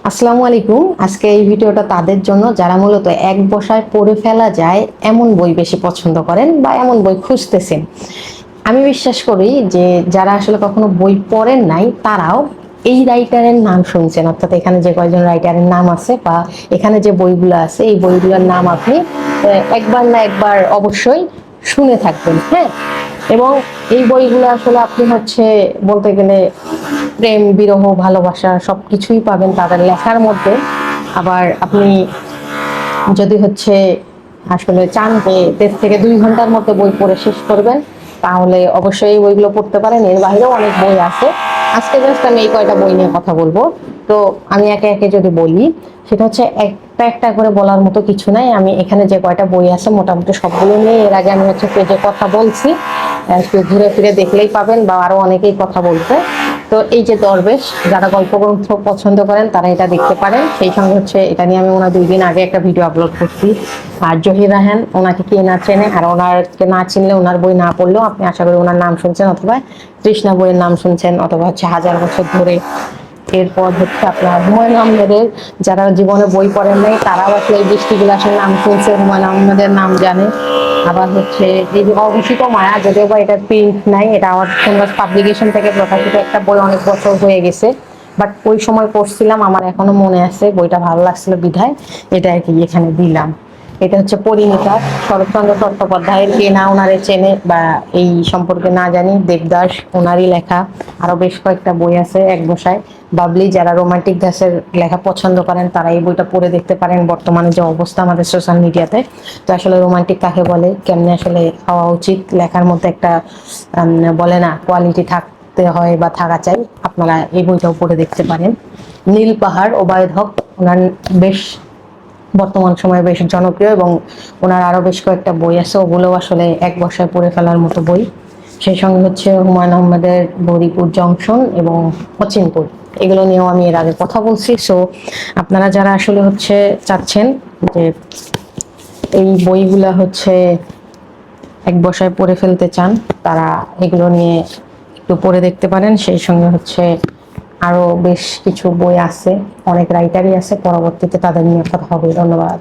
আসসালামু আলাইকুম। আজকে এই ভিডিওটা তাদের জন্য যারা মূলত এক বসায় পড়ে ফেলা যায় এমন বই বেশি পছন্দ করেন বা এমন বই খুঁজতেছেন। আমি বিশ্বাস করি যে যারা আসলে কখনো বই পড়েন নাই তারাও এই রাইটারের নাম শুনছেন, অর্থাৎ এখানে যে কয়েকজন রাইটারের নাম আছে বা এখানে যে বইগুলো আছে এই বইগুলোর নাম আপনি একবার না একবার অবশ্যই শুনে থাকবেন। হ্যাঁ, এবং এই বইগুলো আসলে আপনি বলতে গেলে প্রেম, বিরহ, ভালোবাসা সবকিছুই পাবেন তাদের লেখার মধ্যে। আবার আপনি যদি আসলে চান যে 1.5 থেকে 2 ঘন্টার মধ্যে বই পড়ে শেষ করবেন, তাহলে অবশ্যই এই বইগুলো পড়তে পারেন। এর বাইরেও অনেক বই আছে। আজকে জাস্ট আমি এই কয়টা বই নিয়ে কথা বলবো। তো আমি একে একে যদি বলি, সেটা হচ্ছে একটা একটা করে বলার মতো কিছু নাই। আমি এখানে যে কয়টা বই আছে মোটামুটি সবগুলো নিয়ে এর আগে আমি পেজে কথা বলছি। একটু ঘুরে ফিরে দেখলেই পাবেন, বা আরো অনেকেই কথা বলতে। তো এই যে দরবেশ, যারা গল্প গ্রন্থ পছন্দ করেন তারা এটা দেখতে পারেন। সেই সঙ্গে এটা নিয়ে আমি ওনার 2 দিন আগে একটা ভিডিও আপলোড করছি। আর জহির রায়হান, ওনাকে কে না চেনে, আর ওনারকে না চিনলে ওনার বই না পড়লেও আপনি আশা করি ওনার নাম শুনছেন, অথবা তৃষ্ণা বইয়ের নাম শুনছেন, অথবা হাজার বছর ধরে। এরপর আপনার হুমায়ুন আহমেদের, যারা জীবনে বই পড়েন নাই তারাও আসলে এই বৃষ্টিবিলাসের নাম শুনছে, হুমায়ুন আহমেদের নাম জানে। আবার এই যে অঘোষিত মায়া, যদিও বা এটা প্রিন্ট নাই, এটা আমার পাবলিকেশন থেকে প্রকাশিত একটা বই, অনেক বছর হয়ে গেছে, বাট ওই সময় পড়ছিলাম, আমার এখনো মনে আছে, বইটা ভালো লাগছিল বিধায় এটা আর কি এখানে দিলাম। এটা পরিণীতা, শরৎচন্দ্র চট্টোপাধ্যায়ের। কে না ওনারে চেনে বা এই সম্পর্কে না জানি, দেবদাস ওনারই লেখা। আরো বেশ কয়েকটা বই আছে এক বসায়। বাবলি, যারা রোমান্টিক দাসের লেখা পছন্দ করেন তারা এই বইটা পড়ে দেখতে পারেন। বর্তমানে যে অবস্থা আমাদের সোশ্যাল মিডিয়াতে, তো আসলে রোমান্টিক কাকে বলে, কেমনে আসলে হওয়া উচিত, লেখার মধ্যে একটা বলে না কোয়ালিটি থাকতে হয় বা থাকা চাই, আপনারা এই বইটাও পড়ে দেখতে পারেন। নীল পাহাড়, ওবায়দ হক, ওনার বেশ বর্তমান সময়ে বেশ জনপ্রিয়, এবং ওনার আরো বেশ কয়েকটা বই আছে, ওগুলো আসলে এক বসায় পড়ে ফেলার মতো বই। সেই সঙ্গে হুমায়ুন আহমেদের গৌরীপুর জংশন এবং অচিনপুর, এগুলো নিয়েও আমি এর আগে কথা বলছি। সো আপনারা যারা আসলে চাচ্ছেন যে এই বইগুলা এক বসায় পড়ে ফেলতে চান, তারা এগুলো নিয়ে একটু পড়ে দেখতে পারেন। সেই সঙ্গে আরো বেশ কিছু বই আছে, অনেক রাইটারই আছে, পরবর্তীতে তাদের নিয়ে কথা হবে। ধন্যবাদ।